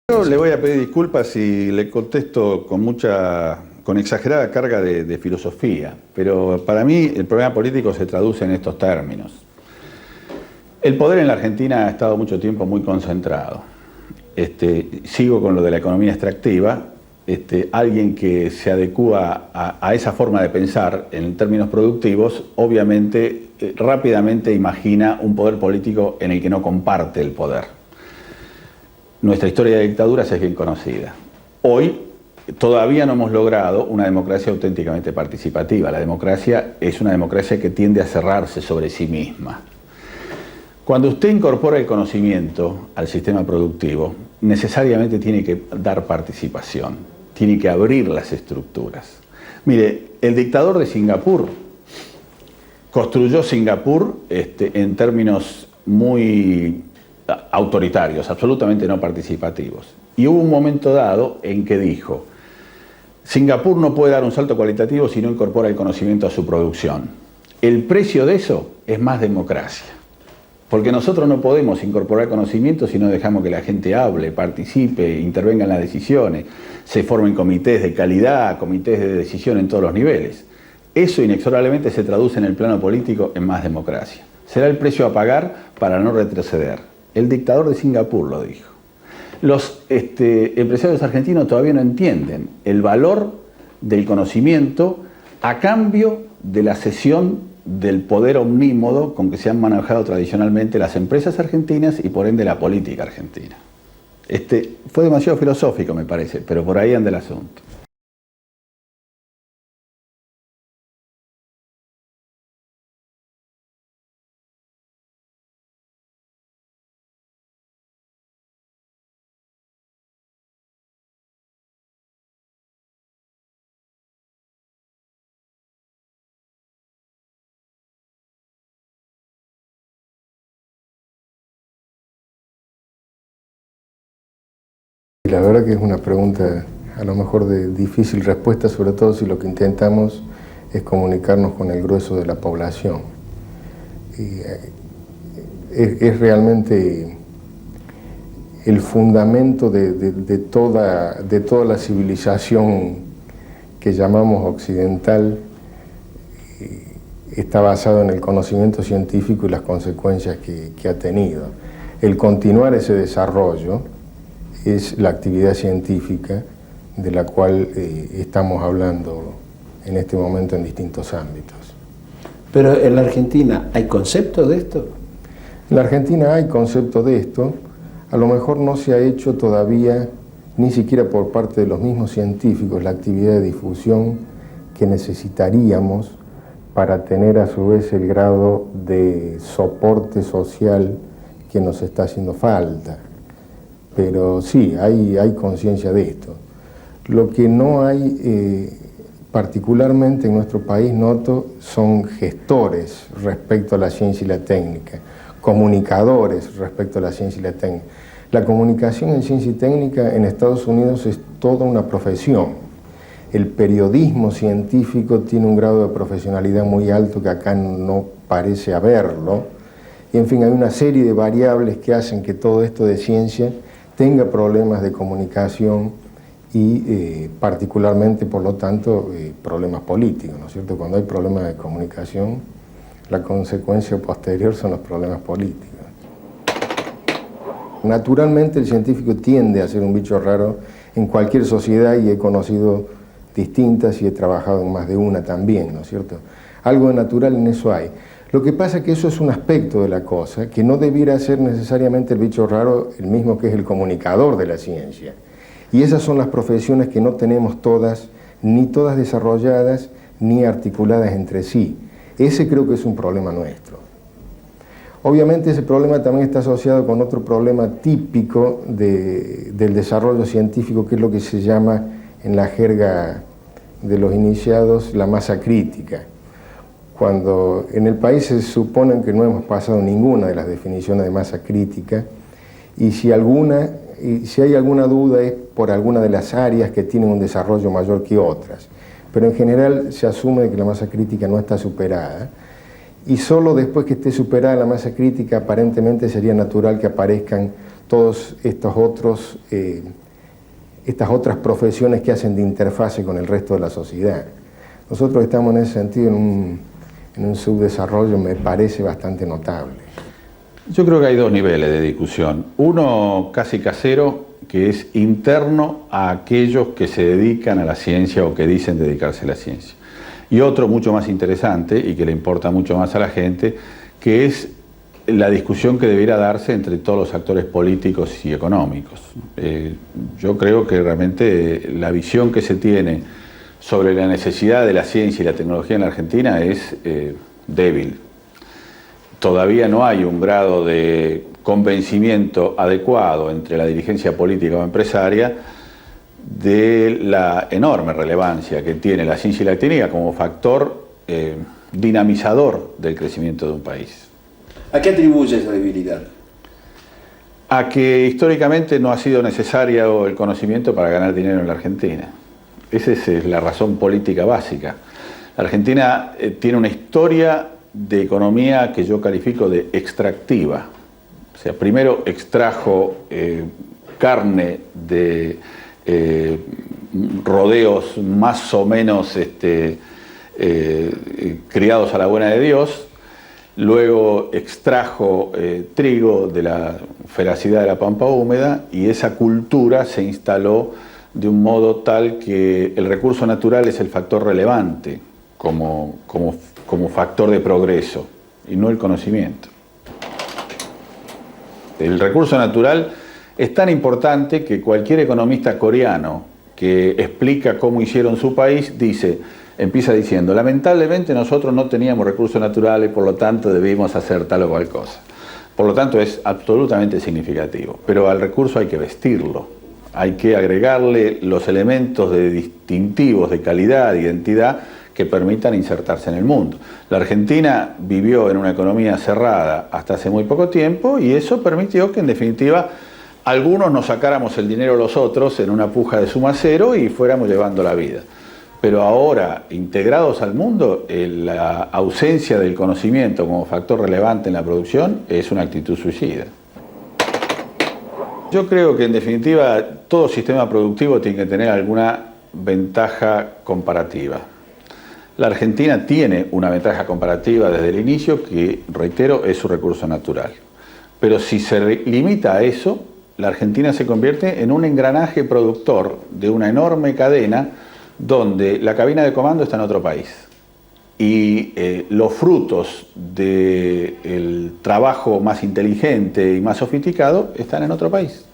Yo le voy a pedir disculpas si le contesto con exagerada carga de filosofía, pero para mí el problema político se traduce en estos términos. El poder en la Argentina ha estado mucho tiempo muy concentrado. Sigo con lo de la economía extractiva. Alguien que se adecúa a esa forma de pensar en términos productivos, obviamente rápidamente imagina un poder político en el que no comparte el poder. Nuestra historia de dictaduras es bien conocida. Hoy todavía no hemos logrado una democracia auténticamente participativa. La democracia es una democracia que tiende a cerrarse sobre sí misma. Cuando usted incorpora el conocimiento al sistema productivo, necesariamente tiene que dar participación, tiene que abrir las estructuras. Mire, el dictador de Singapur construyó Singapur en términos muy autoritarios, absolutamente no participativos. Y hubo un momento dado en que dijo: Singapur no puede dar un salto cualitativo si no incorpora el conocimiento a su producción. El precio de eso es más democracia. Porque nosotros no podemos incorporar conocimiento si no dejamos que la gente hable, participe, intervenga en las decisiones, se formen comités de calidad, comités de decisión en todos los niveles. Eso inexorablemente se traduce en el plano político en más democracia. Será el precio a pagar para no retroceder. El dictador de Singapur lo dijo. Los empresarios argentinos todavía no entienden el valor del conocimiento a cambio de la cesión del poder omnímodo con que se han manejado tradicionalmente las empresas argentinas y por ende la política argentina. Fue demasiado filosófico, me parece, pero por ahí anda el asunto. La verdad que es una pregunta a lo mejor de difícil respuesta, sobre todo si lo que intentamos es comunicarnos con el grueso de la población. Es realmente el fundamento de toda la civilización que llamamos occidental. Está basado en el conocimiento científico y las consecuencias que ha tenido. El continuar ese desarrollo es la actividad científica de la cual estamos hablando en este momento en distintos ámbitos. Pero en la Argentina, ¿hay concepto de esto? En la Argentina hay concepto de esto, a lo mejor no se ha hecho todavía, ni siquiera por parte de los mismos científicos, la actividad de difusión que necesitaríamos para tener a su vez el grado de soporte social que nos está haciendo falta. Pero sí, hay conciencia de esto. Lo que no hay, particularmente en nuestro país, noto, son gestores respecto a la ciencia y la técnica, comunicadores respecto a la ciencia y la técnica. La comunicación en ciencia y técnica en Estados Unidos es toda una profesión. El periodismo científico tiene un grado de profesionalidad muy alto que acá no parece haberlo. Y en fin, hay una serie de variables que hacen que todo esto de ciencia tenga problemas de comunicación y particularmente, por lo tanto, problemas políticos, ¿no es cierto? Cuando hay problemas de comunicación, la consecuencia posterior son los problemas políticos. Naturalmente el científico tiende a ser un bicho raro en cualquier sociedad y he conocido distintas y he trabajado en más de una también, ¿no es cierto? Algo de natural en eso hay. Lo que pasa es que eso es un aspecto de la cosa, que no debiera ser necesariamente el bicho raro el mismo que es el comunicador de la ciencia. Y esas son las profesiones que no tenemos todas, ni todas desarrolladas, ni articuladas entre sí. Ese creo que es un problema nuestro. Obviamente ese problema también está asociado con otro problema típico del desarrollo científico, que es lo que se llama en la jerga de los iniciados la masa crítica. Cuando en el país se supone que no hemos pasado ninguna de las definiciones de masa crítica, y si hay alguna duda es por alguna de las áreas que tienen un desarrollo mayor que otras. Pero en general se asume que la masa crítica no está superada, y solo después que esté superada la masa crítica aparentemente sería natural que aparezcan todos estas otras profesiones que hacen de interfase con el resto de la sociedad. Nosotros estamos en ese sentido en un subdesarrollo, me parece, bastante notable. Yo creo que hay dos niveles de discusión. Uno casi casero, que es interno a aquellos que se dedican a la ciencia o que dicen dedicarse a la ciencia. Y otro mucho más interesante y que le importa mucho más a la gente, que es la discusión que debiera darse entre todos los actores políticos y económicos. Yo creo que realmente la visión que se tiene sobre la necesidad de la ciencia y la tecnología en la Argentina es débil. Todavía no hay un grado de convencimiento adecuado entre la dirigencia política o empresaria de la enorme relevancia que tiene la ciencia y la técnica como factor dinamizador del crecimiento de un país. ¿A qué atribuye esa debilidad? A que históricamente no ha sido necesario el conocimiento para ganar dinero en la Argentina. Esa es la razón política básica. La Argentina tiene una historia de economía que yo califico de extractiva. O sea, primero extrajo carne de rodeos más o menos criados a la buena de Dios, luego extrajo trigo de la feracidad de la pampa húmeda y esa cultura se instaló de un modo tal que el recurso natural es el factor relevante como factor de progreso y no el conocimiento. El recurso natural es tan importante que cualquier economista coreano que explica cómo hicieron su país empieza diciendo, lamentablemente nosotros no teníamos recursos naturales, por lo tanto debimos hacer tal o cual cosa. Por lo tanto es absolutamente significativo, pero al recurso hay que vestirlo, hay que agregarle los elementos distintivos de calidad, de identidad, que permitan insertarse en el mundo. La Argentina vivió en una economía cerrada hasta hace muy poco tiempo y eso permitió que en definitiva algunos nos sacáramos el dinero los otros en una puja de suma cero y fuéramos llevando la vida. Pero ahora, integrados al mundo, la ausencia del conocimiento como factor relevante en la producción es una actitud suicida. Yo creo que en definitiva todo sistema productivo tiene que tener alguna ventaja comparativa. La Argentina tiene una ventaja comparativa desde el inicio que, reitero, es su recurso natural. Pero si se limita a eso, la Argentina se convierte en un engranaje productor de una enorme cadena donde la cabina de comando está en otro país. Y los frutos del trabajo más inteligente y más sofisticado están en otro país.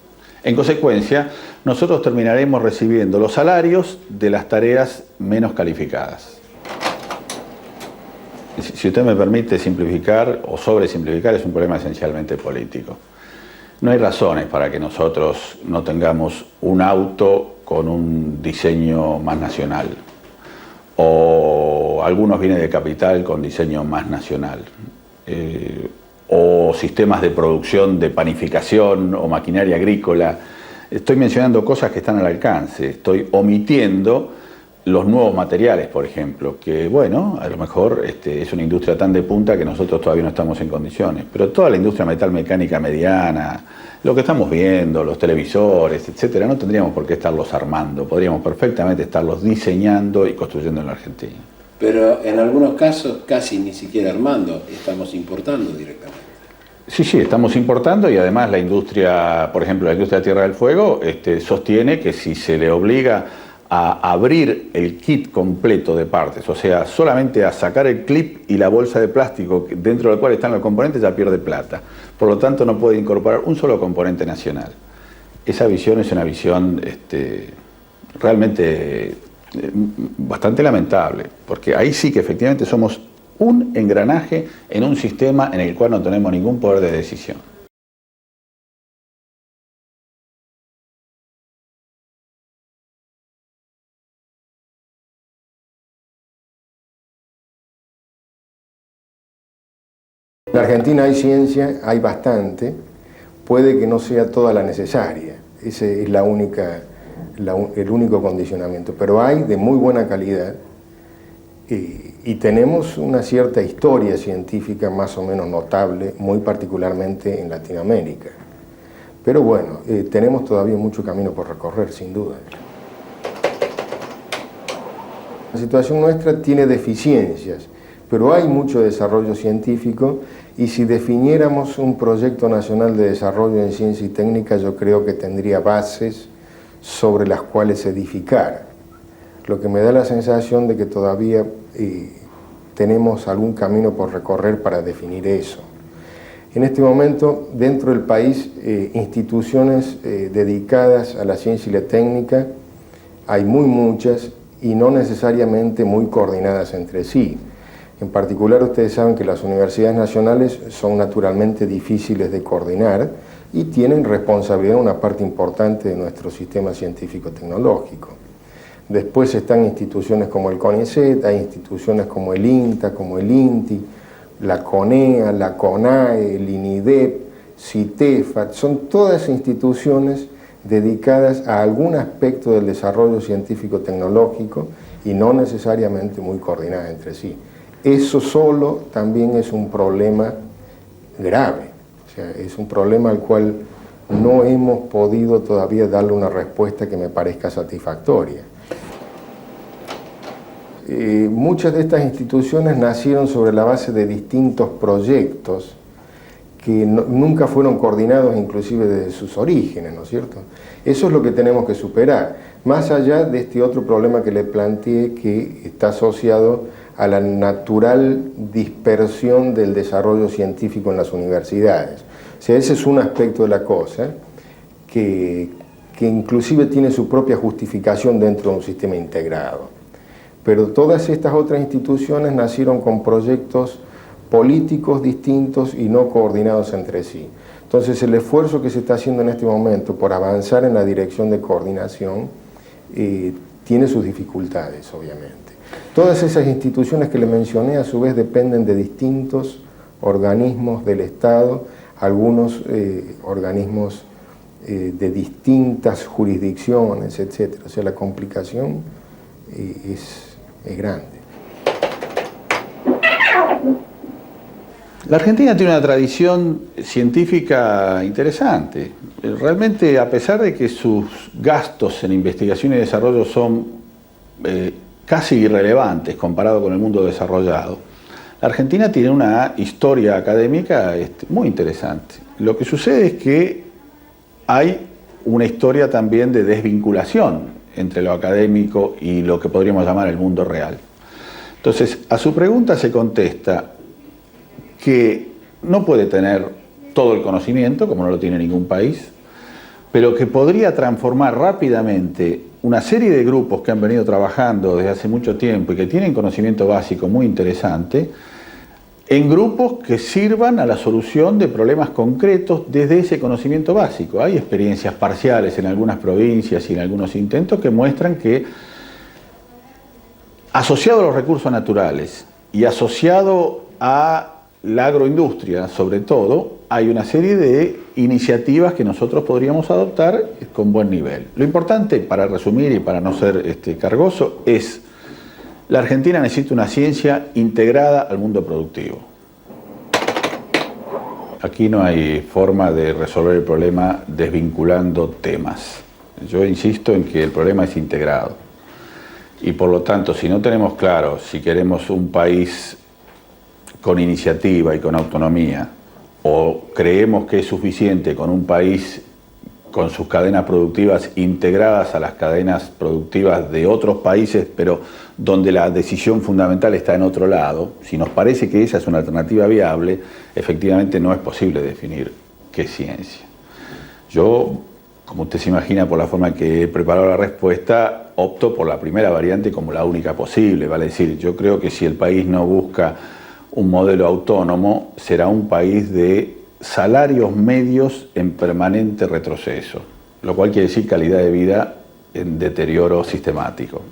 En consecuencia, nosotros terminaremos recibiendo los salarios de las tareas menos calificadas. Si usted me permite simplificar o sobresimplificar, es un problema esencialmente político. No hay razones para que nosotros no tengamos un auto con un diseño más nacional o algunos bienes de capital con diseño más nacional o sistemas de producción de panificación o maquinaria agrícola. Estoy mencionando cosas que están al alcance, estoy omitiendo los nuevos materiales, por ejemplo, que bueno, a lo mejor es una industria tan de punta que nosotros todavía no estamos en condiciones, pero toda la industria metalmecánica mediana, lo que estamos viendo, los televisores, etcétera, no tendríamos por qué estarlos armando, podríamos perfectamente estarlos diseñando y construyendo en la Argentina. Pero en algunos casos casi ni siquiera armando, estamos importando directamente. Sí, estamos importando y además la industria, por ejemplo, la industria de Tierra del Fuego, sostiene que si se le obliga a abrir el kit completo de partes, o sea, solamente a sacar el clip y la bolsa de plástico dentro del cual están los componentes, ya pierde plata. Por lo tanto, no puede incorporar un solo componente nacional. Esa visión es una visión realmente bastante lamentable, porque ahí sí que efectivamente somos un engranaje en un sistema en el cual no tenemos ningún poder de decisión. En la Argentina hay ciencia, hay bastante, puede que no sea toda la necesaria, ese es el único condicionamiento, pero hay de muy buena calidad y tenemos una cierta historia científica más o menos notable, muy particularmente en Latinoamérica. Pero bueno, tenemos todavía mucho camino por recorrer, sin duda. La situación nuestra tiene deficiencias, pero hay mucho desarrollo científico y si definiéramos un proyecto nacional de desarrollo en ciencia y técnica, yo creo que tendría bases sobre las cuales edificar. Lo que me da la sensación de que todavía tenemos algún camino por recorrer para definir eso. En este momento, dentro del país, instituciones dedicadas a la ciencia y la técnica, hay muchas y no necesariamente muy coordinadas entre sí. En particular, ustedes saben que las universidades nacionales son naturalmente difíciles de coordinar y tienen responsabilidad en una parte importante de nuestro sistema científico-tecnológico. Después están instituciones como el CONICET, hay instituciones como el INTA, como el INTI, la CONEA, la CONAE, el INIDEP, CITEFAT, son todas instituciones dedicadas a algún aspecto del desarrollo científico-tecnológico y no necesariamente muy coordinadas entre sí. Eso solo también es un problema grave, o sea, es un problema al cual no hemos podido todavía darle una respuesta que me parezca satisfactoria. Muchas de estas instituciones nacieron sobre la base de distintos proyectos que nunca fueron coordinados inclusive desde sus orígenes, ¿no es cierto? Eso es lo que tenemos que superar, más allá de este otro problema que le planteé que está asociado a la natural dispersión del desarrollo científico en las universidades. O sea, ese es un aspecto de la cosa que inclusive tiene su propia justificación dentro de un sistema integrado. Pero todas estas otras instituciones nacieron con proyectos políticos distintos y no coordinados entre sí. Entonces el esfuerzo que se está haciendo en este momento por avanzar en la dirección de coordinación tiene sus dificultades, obviamente. Todas esas instituciones que le mencioné a su vez dependen de distintos organismos del Estado, algunos organismos de distintas jurisdicciones, etc. O sea, la complicación es grande. La Argentina tiene una tradición científica interesante. Realmente, a pesar de que sus gastos en investigación y desarrollo son casi irrelevantes comparado con el mundo desarrollado, la Argentina tiene una historia académica muy interesante. Lo que sucede es que hay una historia también de desvinculación entre lo académico y lo que podríamos llamar el mundo real. Entonces, a su pregunta se contesta que no puede tener todo el conocimiento, como no lo tiene ningún país, pero que podría transformar rápidamente una serie de grupos que han venido trabajando desde hace mucho tiempo y que tienen conocimiento básico muy interesante, en grupos que sirvan a la solución de problemas concretos desde ese conocimiento básico. Hay experiencias parciales en algunas provincias y en algunos intentos que muestran que, asociado a los recursos naturales y asociado a la agroindustria, sobre todo, hay una serie de iniciativas que nosotros podríamos adoptar con buen nivel. Lo importante, para resumir y para no ser cargoso, es la Argentina necesita una ciencia integrada al mundo productivo. Aquí no hay forma de resolver el problema desvinculando temas. Yo insisto en que el problema es integrado. Y por lo tanto, si no tenemos claro si queremos un país con iniciativa y con autonomía, o creemos que es suficiente con un país con sus cadenas productivas integradas a las cadenas productivas de otros países, pero donde la decisión fundamental está en otro lado, si nos parece que esa es una alternativa viable, efectivamente no es posible definir qué es ciencia. Yo, como usted se imagina por la forma en que he preparado la respuesta, opto por la primera variante como la única posible, vale decir, yo creo que si el país no busca un modelo autónomo, será un país de salarios medios en permanente retroceso, lo cual quiere decir calidad de vida en deterioro sistemático.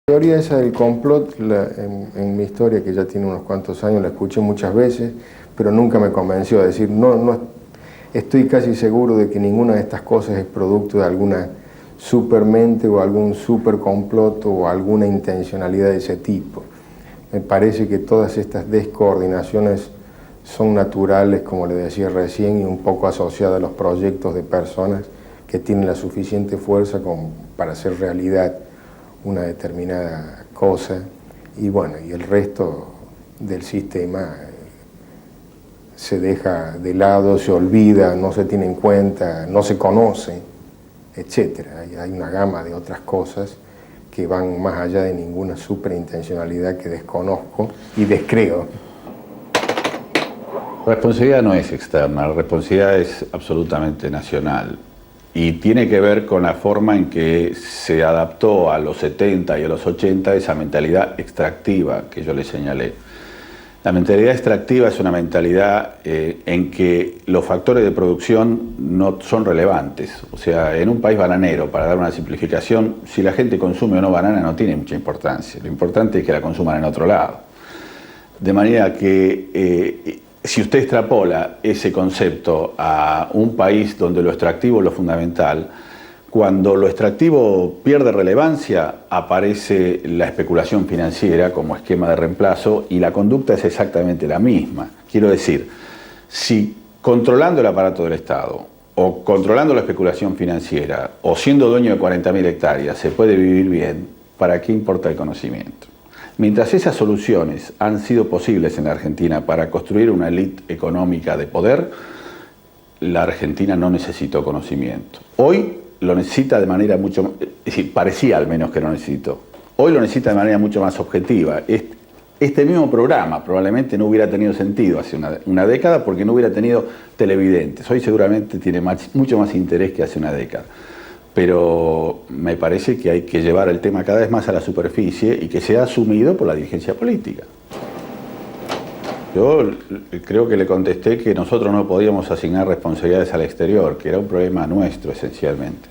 La teoría esa del complot, en mi historia, que ya tiene unos cuantos años, la escuché muchas veces, pero nunca me convenció. Es decir, no estoy casi seguro de que ninguna de estas cosas es producto de alguna supermente o algún super complot o alguna intencionalidad de ese tipo. Me parece que todas estas descoordinaciones son naturales, como le decía recién, y un poco asociadas a los proyectos de personas que tienen la suficiente fuerza como para hacer realidad una determinada cosa, y bueno, y el resto del sistema se deja de lado, se olvida, no se tiene en cuenta, no se conoce, etc. Hay una gama de otras cosas que van más allá de ninguna superintencionalidad que desconozco y descreo. La responsabilidad no es externa, la responsabilidad es absolutamente nacional y tiene que ver con la forma en que se adaptó a los 70 y a los 80 esa mentalidad extractiva que yo le señalé. La mentalidad extractiva es una mentalidad en que los factores de producción no son relevantes. O sea, en un país bananero, para dar una simplificación, si la gente consume o no banana no tiene mucha importancia. Lo importante es que la consuman en otro lado. De manera que si usted extrapola ese concepto a un país donde lo extractivo es lo fundamental, cuando lo extractivo pierde relevancia, aparece la especulación financiera como esquema de reemplazo y la conducta es exactamente la misma. Quiero decir, si controlando el aparato del Estado o controlando la especulación financiera o siendo dueño de 40.000 hectáreas se puede vivir bien, ¿para qué importa el conocimiento? Mientras esas soluciones han sido posibles en la Argentina para construir una élite económica de poder, la Argentina no necesitó conocimiento. Hoy lo necesita de manera mucho, es decir, parecía al menos que lo necesitó. Hoy lo necesita de manera mucho más objetiva. Este mismo programa probablemente no hubiera tenido sentido hace una década porque no hubiera tenido televidentes. Hoy seguramente tiene mucho más interés que hace una década. Pero me parece que hay que llevar el tema cada vez más a la superficie y que sea asumido por la dirigencia política. Yo creo que le contesté que nosotros no podíamos asignar responsabilidades al exterior, que era un problema nuestro esencialmente.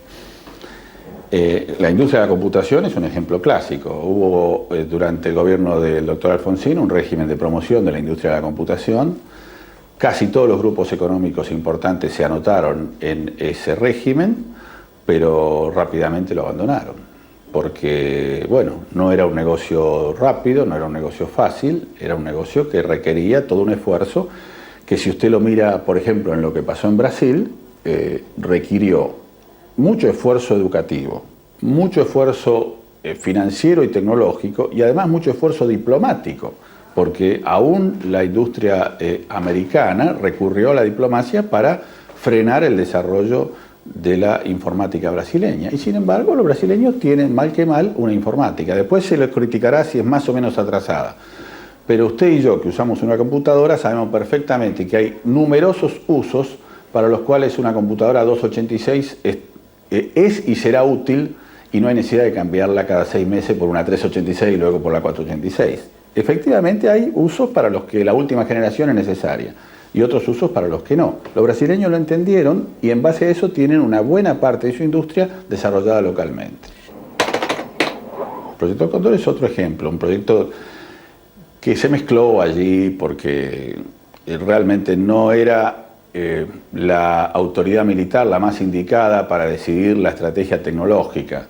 La industria de la computación es un ejemplo clásico. Hubo durante el gobierno del doctor Alfonsín un régimen de promoción de la industria de la computación. Casi todos los grupos económicos importantes se anotaron en ese régimen, pero rápidamente lo abandonaron. Porque, bueno, no era un negocio rápido, no era un negocio fácil, era un negocio que requería todo un esfuerzo que si usted lo mira, por ejemplo, en lo que pasó en Brasil, requirió mucho esfuerzo educativo, mucho esfuerzo financiero y tecnológico y además mucho esfuerzo diplomático, porque aún la industria americana recurrió a la diplomacia para frenar el desarrollo de la informática brasileña. Y sin embargo, los brasileños tienen mal que mal una informática. Después se les criticará si es más o menos atrasada. Pero usted y yo, que usamos una computadora, sabemos perfectamente que hay numerosos usos para los cuales una computadora 286 es y será útil y no hay necesidad de cambiarla cada 6 meses por una 386 y luego por la 486. Efectivamente hay usos para los que la última generación es necesaria y otros usos para los que no. Los brasileños lo entendieron y en base a eso tienen una buena parte de su industria desarrollada localmente. El proyecto Cóndor es otro ejemplo, un proyecto que se mezcló allí porque realmente no era la autoridad militar la más indicada para decidir la estrategia tecnológica.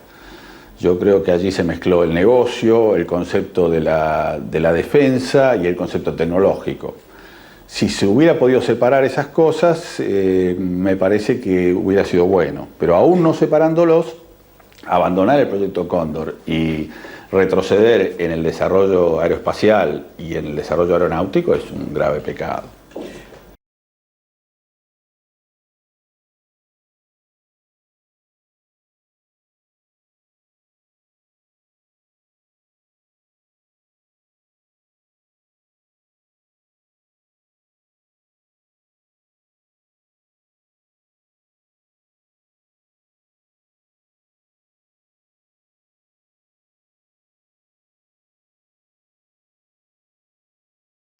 Yo creo que allí se mezcló el negocio, el concepto de la defensa y el concepto tecnológico. Si se hubiera podido separar esas cosas, me parece que hubiera sido bueno. Pero aún no separándolos, abandonar el proyecto Cóndor y retroceder en el desarrollo aeroespacial y en el desarrollo aeronáutico es un grave pecado.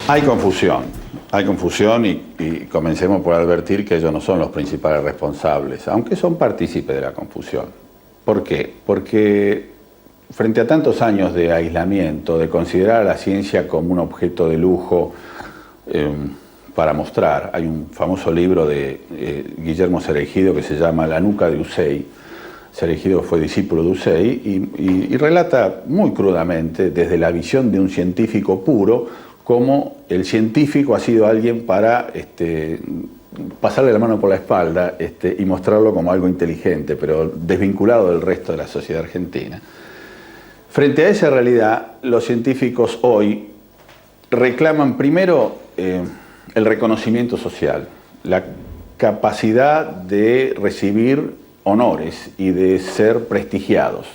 Hay confusión y comencemos por advertir que ellos no son los principales responsables, aunque son partícipes de la confusión. ¿Por qué? Porque frente a tantos años de aislamiento, de considerar a la ciencia como un objeto de lujo para mostrar, hay un famoso libro de Guillermo Cereijido que se llama La nuca de Usey. Cereijido fue discípulo de Usey y relata muy crudamente, desde la visión de un científico puro, cómo el científico ha sido alguien para pasarle la mano por la espalda y mostrarlo como algo inteligente, pero desvinculado del resto de la sociedad argentina. Frente a esa realidad, los científicos hoy reclaman primero el reconocimiento social, la capacidad de recibir honores y de ser prestigiados.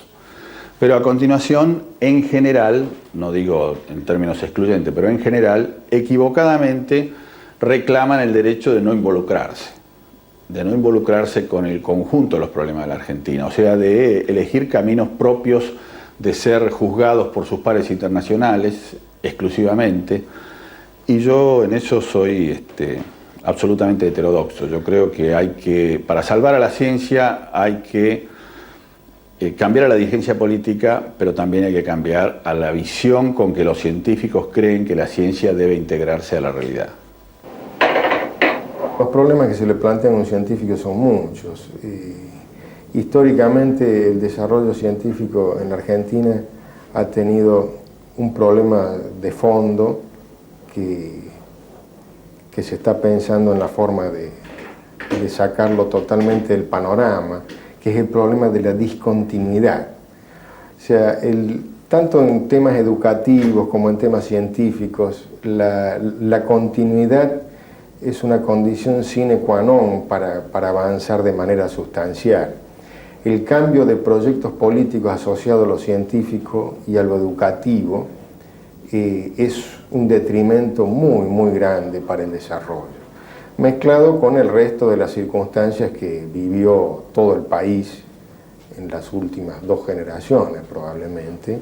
Pero a continuación, en general, no digo en términos excluyentes, pero en general, equivocadamente reclaman el derecho de no involucrarse con el conjunto de los problemas de la Argentina, o sea, de elegir caminos propios, de ser juzgados por sus pares internacionales exclusivamente, y yo en eso soy absolutamente heterodoxo. Yo creo que para salvar a la ciencia hay que cambiar a la dirigencia política, pero también hay que cambiar a la visión con que los científicos creen que la ciencia debe integrarse a la realidad. Los problemas que se le plantean a un científico son muchos. Históricamente el desarrollo científico en la Argentina ha tenido un problema de fondo que se está pensando en la forma de sacarlo totalmente del panorama, que es el problema de la discontinuidad. O sea, tanto en temas educativos como en temas científicos, la continuidad es una condición sine qua non para avanzar de manera sustancial. El cambio de proyectos políticos asociados a lo científico y a lo educativo es un detrimento muy grande para el desarrollo, mezclado con el resto de las circunstancias que vivió todo el país en las últimas 2 generaciones probablemente,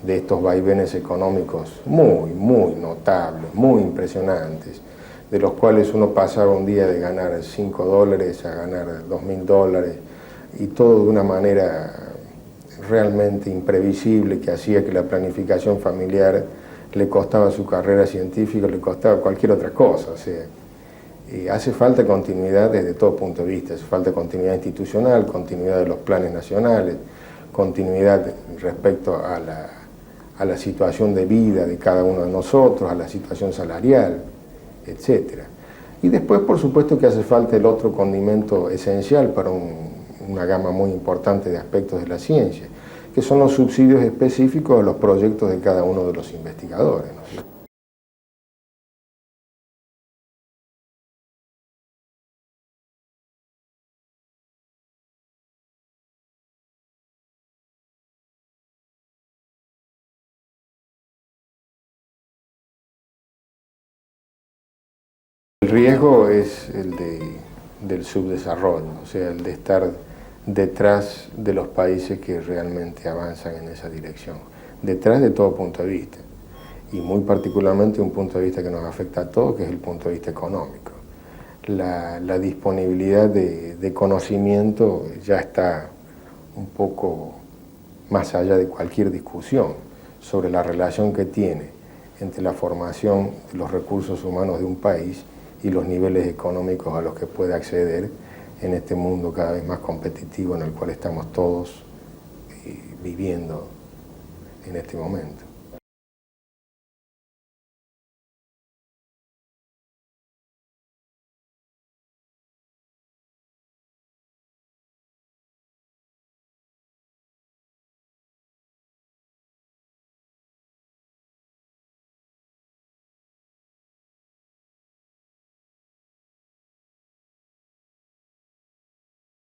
de estos vaivenes económicos muy notables, muy impresionantes, de los cuales uno pasaba un día de ganar $5 a ganar $2.000, y todo de una manera realmente imprevisible que hacía que la planificación familiar le costaba su carrera científica, le costaba cualquier otra cosa. O sea, hace falta continuidad desde todo punto de vista, hace falta continuidad institucional, continuidad de los planes nacionales, continuidad respecto a la situación de vida de cada uno de nosotros, a la situación salarial, etc. Y después, por supuesto, que hace falta el otro condimento esencial para una gama muy importante de aspectos de la ciencia, que son los subsidios específicos a los proyectos de cada uno de los investigadores, ¿no? El riesgo es el del subdesarrollo, o sea, el de estar detrás de los países que realmente avanzan en esa dirección, detrás de todo punto de vista, y muy particularmente un punto de vista que nos afecta a todos, que es el punto de vista económico. La disponibilidad de conocimiento ya está un poco más allá de cualquier discusión sobre la relación que tiene entre la formación de los recursos humanos de un país y los niveles económicos a los que puede acceder en este mundo cada vez más competitivo en el cual estamos todos viviendo en este momento.